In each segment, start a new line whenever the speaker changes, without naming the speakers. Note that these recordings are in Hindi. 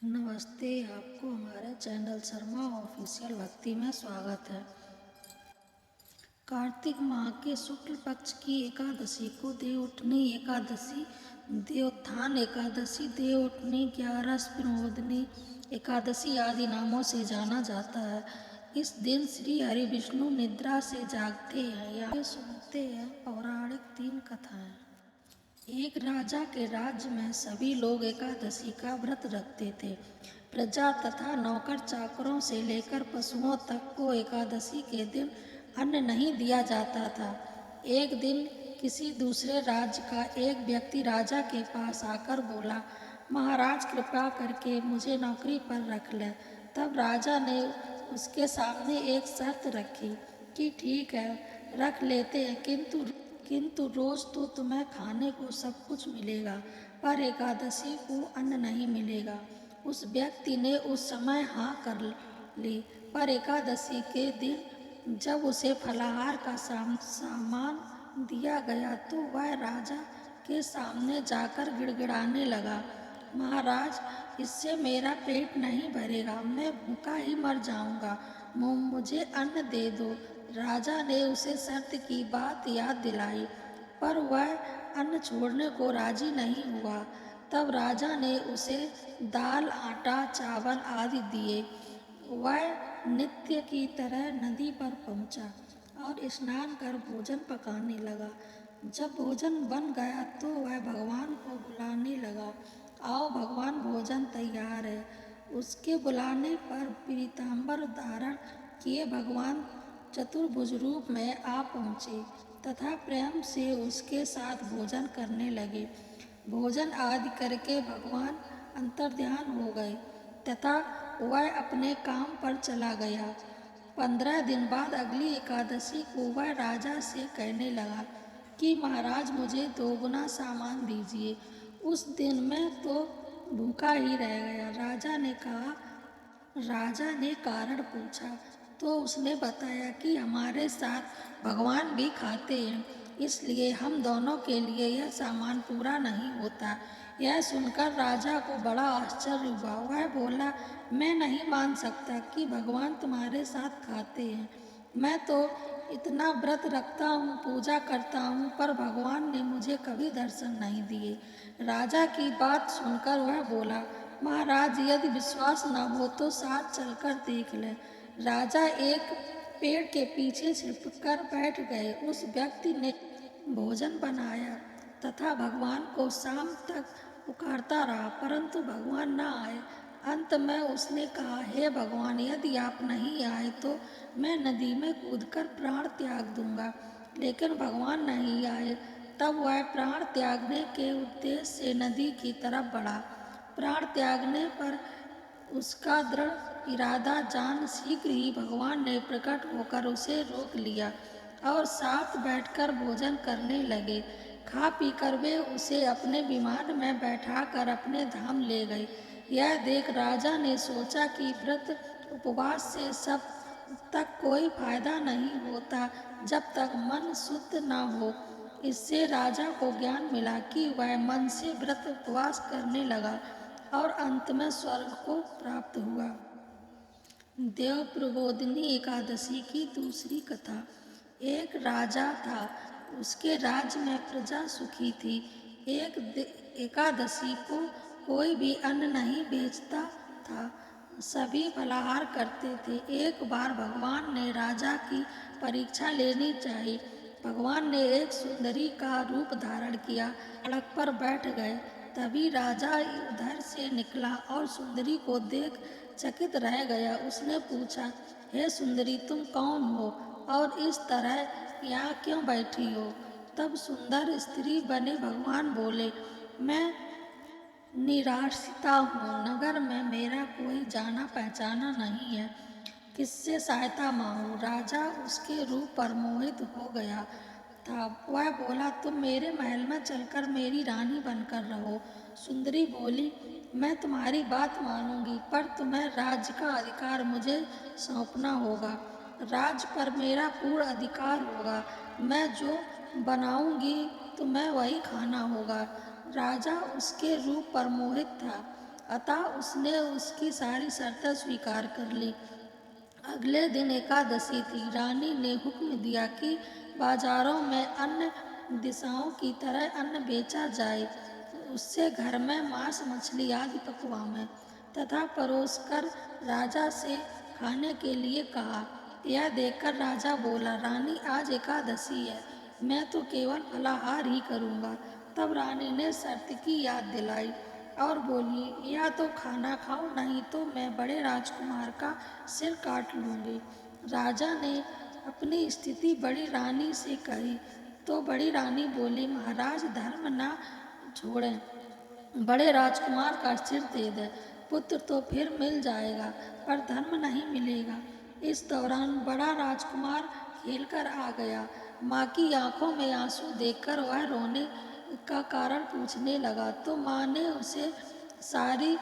नमस्ते। आपको हमारे चैनल शर्मा ऑफिशियल भक्ति में स्वागत है। कार्तिक माह के शुक्ल पक्ष की एकादशी को देवउठनी एकादशी, देवोत्थान एकादशी, देवउठनी, ग्यारस, प्रमोदनी एकादशी आदि नामों से जाना जाता है। इस दिन श्री हरि विष्णु निद्रा से जागते हैं या सुनते हैं। पौराणिक 3 कथाएं। एक राजा के राज्य में सभी लोग एकादशी का व्रत रखते थे। प्रजा तथा नौकर चाकरों से लेकर पशुओं तक को एकादशी के दिन अन्न नहीं दिया जाता था। एक दिन किसी दूसरे राज्य का एक व्यक्ति राजा के पास आकर बोला, महाराज कृपा करके मुझे नौकरी पर रख लें। तब राजा ने उसके सामने एक शर्त रखी कि ठीक है, रख लेते हैं, किंतु रोज तो तुम्हें खाने को सब कुछ मिलेगा, पर एकादशी को अन्न नहीं मिलेगा। उस व्यक्ति ने उस समय हाँ कर ली, पर एकादशी के दिन जब उसे फलाहार का सामान दिया गया तो वह राजा के सामने जाकर गिड़गिड़ाने लगा, महाराज, इससे मेरा पेट नहीं भरेगा, मैं भूखा ही मर जाऊंगा, मुझे अन्न दे दो। राजा ने उसे शर्त की बात याद दिलाई, पर वह अन्न छोड़ने को राजी नहीं हुआ। तब राजा ने उसे दाल, आटा, चावल आदि दिए। वह नित्य की तरह नदी पर पहुंचा और स्नान कर भोजन पकाने लगा। जब भोजन बन गया तो वह भगवान को बुलाने लगा, आओ भगवान, भोजन तैयार है। उसके बुलाने पर पीतांबर धारण किए भगवान चतुर्भुज रूप में आ पहुँचे तथा प्रेम से उसके साथ भोजन करने लगे। भोजन आदि करके भगवान अंतर्ध्यान हो गए तथा वह अपने काम पर चला गया। 15 दिन बाद अगली एकादशी को वह राजा से कहने लगा कि महाराज, मुझे 2 गुना सामान दीजिए। उस दिन मैं तो भूखा ही रह गया। राजा ने कारण पूछा तो उसने बताया कि हमारे साथ भगवान भी खाते हैं, इसलिए हम दोनों के लिए यह सामान पूरा नहीं होता। यह सुनकर राजा को बड़ा आश्चर्य हुआ। वह बोला, मैं नहीं मान सकता कि भगवान तुम्हारे साथ खाते हैं। मैं तो इतना व्रत रखता हूँ, पूजा करता हूँ, पर भगवान ने मुझे कभी दर्शन नहीं दिए। राजा की बात सुनकर वह बोला, महाराज, यदि विश्वास न हो तो साथ चलकर देख लें। राजा एक पेड़ के पीछे छिपकर बैठ गए। उस व्यक्ति ने भोजन बनाया तथा भगवान को शाम तक पुकारता रहा, परंतु भगवान न आए। अंत में उसने कहा, हे भगवान, यदि आप नहीं आए तो मैं नदी में कूदकर प्राण त्याग दूंगा। लेकिन भगवान नहीं आए। तब वह प्राण त्यागने के उद्देश्य से नदी की तरफ बढ़ा। प्राण त्यागने पर उसका दृढ़ इरादा जान शीघ्र ही भगवान ने प्रकट होकर उसे रोक लिया और साथ बैठकर भोजन करने लगे। खा पी कर वे उसे अपने विमान में बैठाकर अपने धाम ले गए। यह देख राजा ने सोचा कि व्रत उपवास से सब तक कोई फायदा नहीं होता जब तक मन शुद्ध न हो। इससे राजा को ज्ञान मिला कि वह मन से व्रत उपवास करने लगा और अंत में स्वर्ग को प्राप्त हुआ। देव प्रबोधिनी एकादशी की दूसरी कथा। एक राजा था, उसके राज्य में प्रजा सुखी थी। एकादशी को कोई भी अन्न नहीं बेचता था, सभी फलाहार करते थे। एक बार भगवान ने राजा की परीक्षा लेनी चाहिए। भगवान ने एक सुंदरी का रूप धारण किया, सड़क पर बैठ गए। तभी राजा उधर से निकला और सुंदरी को देख चकित रह गया। उसने पूछा, हे सुंदरी, तुम कौन हो और इस तरह यहाँ क्यों बैठी हो? तब सुंदर स्त्री बने भगवान बोले, मैं निराश्रिता हूँ, नगर में मेरा कोई जाना पहचाना नहीं है, किससे सहायता मांगूं? राजा उसके रूप पर मोहित हो गया था। वह बोला, तुम मेरे महल में चलकर मेरी रानी बनकर रहो। सुंदरी बोली, मैं तुम्हारी बात मानूंगी, पर तुम्हें राज्य का अधिकार मुझे सौंपना होगा। राज्य पर मेरा पूर्ण अधिकार होगा। मैं जो बनाऊंगी तुम्हें वही खाना होगा। राजा उसके रूप पर मोहित था, अतः उसने उसकी सारी शर्तें स्वीकार कर ली। अगले दिन एकादशी थी। रानी ने हुक्म दिया कि बाजारों में अन्य दिशाओं की तरह अन्न बेचा जाए, उससे घर में मांस मछली आदि पकवान तथा परोसकर राजा से खाने के लिए कहा। यह देखकर राजा बोला, रानी आज एकादशी है, मैं तो केवल फलाहार ही करूँगा। तब रानी ने शर्त की याद दिलाई और बोली, या तो खाना खाओ, नहीं तो मैं बड़े राजकुमार का सिर काट लूँगी। राजा ने अपनी स्थिति बड़ी रानी से कही तो बड़ी रानी बोली, महाराज धर्म ना छोड़ें, बड़े राजकुमार का सिर दे दे, पुत्र तो फिर मिल जाएगा पर धर्म नहीं मिलेगा। इस दौरान बड़ा राजकुमार खेलकर आ गया। माँ की आंखों में आंसू देखकर वह रोने का कारण पूछने लगा तो माँ ने उसे सारी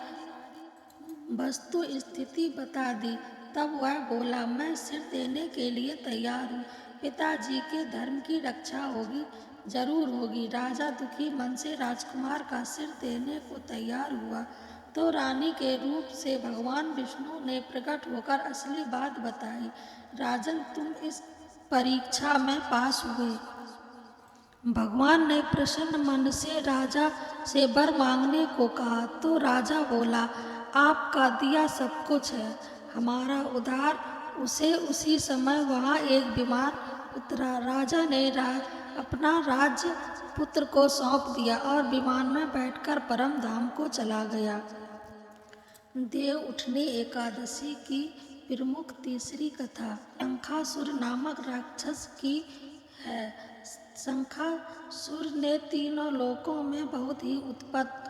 वस्तु स्थिति बता दी। तब वह बोला, मैं सिर देने के लिए तैयार हूँ, पिताजी के धर्म की रक्षा होगी, जरूर होगी। राजा दुखी मन से राजकुमार का सिर देने को तैयार हुआ तो रानी के रूप से भगवान विष्णु ने प्रकट होकर असली बात बताई। राजन, तुम इस परीक्षा में पास हुए। भगवान ने प्रसन्न मन से राजा से वर मांगने को कहा तो राजा बोला, आपका दिया सब कुछ है हमारा उधार। उसे उसी समय वहाँ एक विमान उतरा। राजा ने अपना राज्य पुत्र को सौंप दिया और विमान में बैठकर परम धाम को चला गया। देव उठनी एकादशी की प्रमुख तीसरी कथा शंखासुर नामक राक्षस की है। शंखासुर ने तीनों लोकों में बहुत ही उत्पात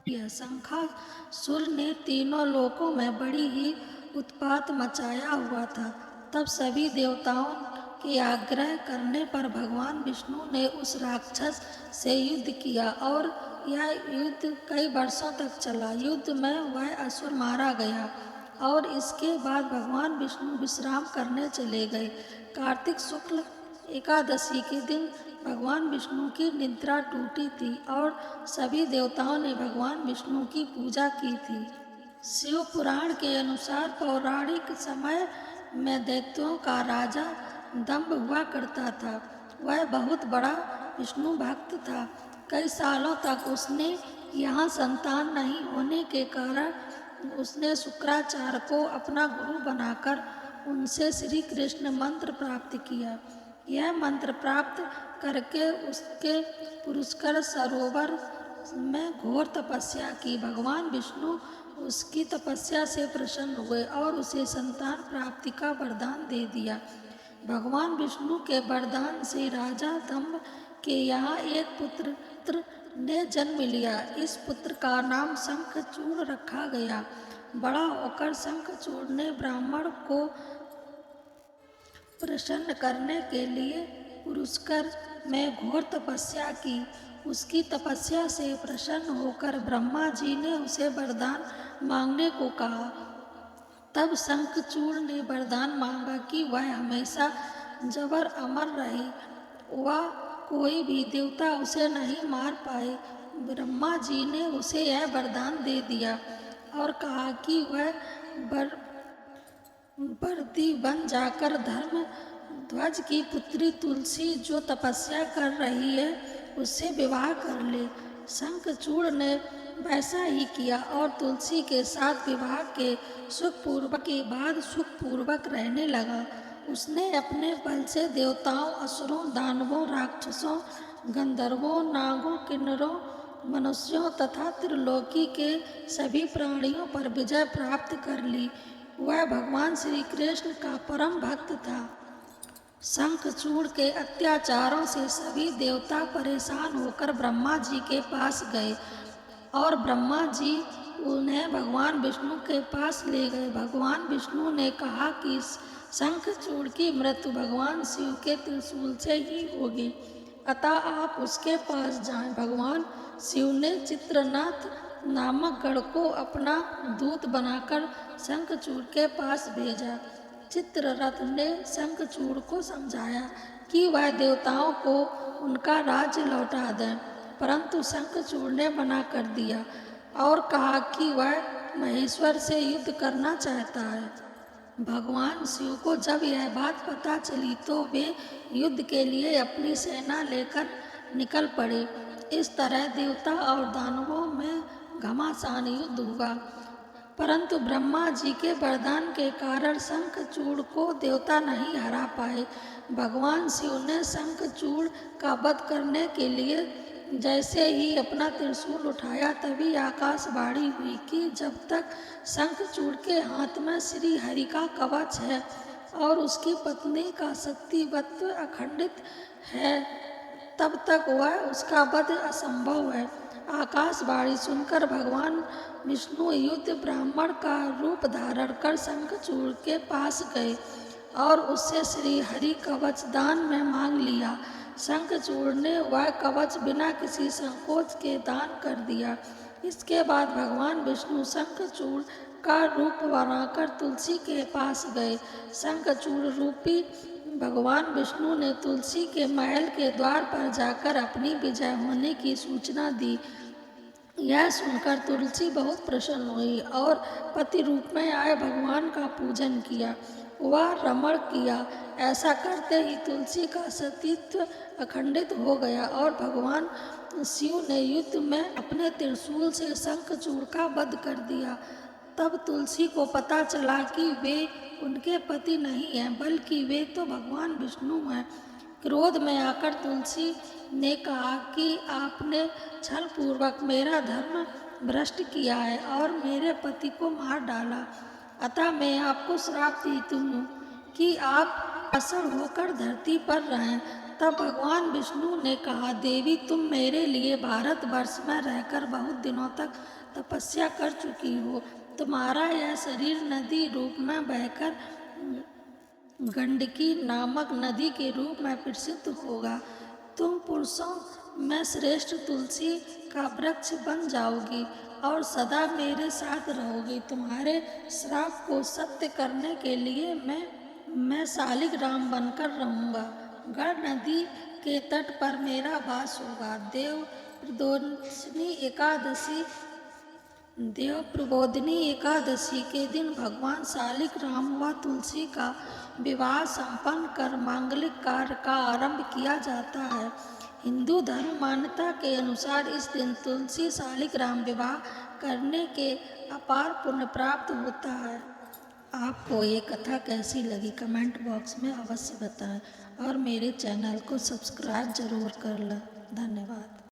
किया। शंखासुर ने तीनों लोकों में बड़ी ही उत्पात मचाया हुआ था। तब सभी देवताओं के आग्रह करने पर भगवान विष्णु ने उस राक्षस से युद्ध किया और यह युद्ध कई वर्षों तक चला। युद्ध में वह असुर मारा गया और इसके बाद भगवान विष्णु विश्राम करने चले गए। कार्तिक शुक्ल एकादशी के दिन भगवान विष्णु की निद्रा टूटी थी और सभी देवताओं ने भगवान विष्णु की पूजा की थी। शिव पुराण के अनुसार पौराणिक समय में दैत्यों का राजा दंभ हुआ करता था। वह बहुत बड़ा विष्णु भक्त था। कई सालों तक उसने यहाँ संतान नहीं होने के कारण उसने शुक्राचार्य को अपना गुरु बनाकर उनसे श्री कृष्ण मंत्र प्राप्त किया। यह मंत्र प्राप्त करके उसके पुरस्कार सरोवर में घोर तपस्या की। भगवान विष्णु उसकी तपस्या से प्रसन्न हुए और उसे संतान प्राप्ति का वरदान दे दिया। भगवान विष्णु के वरदान से राजा दंभ के यहाँ एक पुत्र ने जन्म लिया। इस पुत्र का नाम शंखचूड़ रखा गया। बड़ा होकर शंखचूड़ ने ब्राह्मण को प्रसन्न करने के लिए पुरुस्कर में घोर तपस्या की। उसकी तपस्या से प्रसन्न होकर ब्रह्मा जी ने उसे वरदान मांगने को कहा। तब शंखचूड़ ने वरदान मांगा कि वह हमेशा जबर अमर रहे, वह कोई भी देवता उसे नहीं मार पाए। ब्रह्मा जी ने उसे यह वरदान दे दिया और कहा कि वह बर्दी बन जाकर धर्म ध्वज की पुत्री तुलसी जो तपस्या कर रही है उससे विवाह कर ले। शंखचूड़ ने वैसा ही किया और तुलसी के साथ विवाह के बाद सुखपूर्वक रहने लगा। उसने अपने बल से देवताओं, असुरों, दानवों, राक्षसों, गंधर्वों, नागों, किन्नरों, मनुष्यों तथा त्रिलोकी के सभी प्राणियों पर विजय प्राप्त कर ली। वह भगवान श्री कृष्ण का परम भक्त था। शंखचूड़ के अत्याचारों से सभी देवता परेशान होकर ब्रह्मा जी के पास गए और ब्रह्मा जी उन्हें भगवान विष्णु के पास ले गए। भगवान विष्णु ने कहा कि शंखचूड़ की मृत्यु भगवान शिव के त्रिशूल से ही होगी, अतः आप उसके पास जाएं। भगवान शिव ने चित्रनाथ नामक गण को अपना दूत बनाकर शंखचूड़ के पास भेजा। चित्ररथ ने शंखचूड़ को समझाया कि वह देवताओं को उनका राज्य लौटा दें, परंतु शंखचूड़ ने मना कर दिया। और कहा कि वह महेश्वर से युद्ध करना चाहता है। भगवान शिव को जब यह बात पता चली तो वे युद्ध के लिए अपनी सेना लेकर निकल पड़े। इस तरह देवता और दानवों में घमासान युद्ध हुआ, परंतु ब्रह्मा जी के वरदान के कारण शंखचूड़ को देवता नहीं हरा पाए। भगवान शिव ने शंखचूड़ का वध करने के लिए जैसे ही अपना त्रिशूल उठाया तभी आकाशवाणी हुई कि जब तक शंखचूड़ के हाथ में श्री हरि का कवच है और उसकी पत्नी का शक्तिवत्व अखंडित है तब तक वह उसका वध असंभव है। आकाशवाणी सुनकर भगवान विष्णु युद्ध ब्राह्मण का रूप धारण कर शंखचूड़ के पास गए और उससे श्री हरि कवच दान में मांग लिया। शंखचूड़ ने वह कवच बिना किसी संकोच के दान कर दिया। इसके बाद भगवान विष्णु शंखचूड़ का रूप बनाकर तुलसी के पास गए। शंखचूड़ रूपी भगवान विष्णु ने तुलसी के महल के द्वार पर जाकर अपनी विजय होने की सूचना दी। यह सुनकर तुलसी बहुत प्रसन्न हुई और पति रूप में आए भगवान का पूजन किया, वह रमण किया। ऐसा करते ही तुलसी का सतीत्व अखंडित हो गया और भगवान शिव ने युद्ध में अपने त्रिशूल से शंखचूड़ का वध कर दिया। तब तुलसी को पता चला कि वे उनके पति नहीं हैं बल्कि वे तो भगवान विष्णु हैं। क्रोध में आकर तुलसी ने कहा कि आपने छल पूर्वक मेरा धर्म भ्रष्ट किया है और मेरे पति को मार डाला, अतः मैं आपको श्राप देती हूँ कि आप असर होकर धरती पर रहें। तब भगवान विष्णु ने कहा, देवी तुम मेरे लिए भारतवर्ष में रहकर बहुत दिनों तक तपस्या कर चुकी हो। तुम्हारा यह शरीर नदी रूप में बहकर गंडकी नामक नदी के रूप में प्रसिद्ध होगा। तुम पुरुषों में श्रेष्ठ तुलसी का वृक्ष बन जाओगी और सदा मेरे साथ रहोगी। तुम्हारे श्राप को सत्य करने के लिए मैं शालिग्राम बनकर रहूँगा। गढ़ नदी के तट पर मेरा वास होगा। देव प्रबोधिनी एकादशी के दिन भगवान शालिग्राम व तुलसी का विवाह संपन्न कर मांगलिक कार्य का आरंभ किया जाता है। हिंदू धर्म मान्यता के अनुसार इस दिन तुलसी शालिग्राम विवाह करने के अपार पुण्य प्राप्त होता है। आपको ये कथा कैसी लगी कमेंट बॉक्स में अवश्य बताएं और मेरे चैनल को सब्सक्राइब जरूर कर लें। धन्यवाद।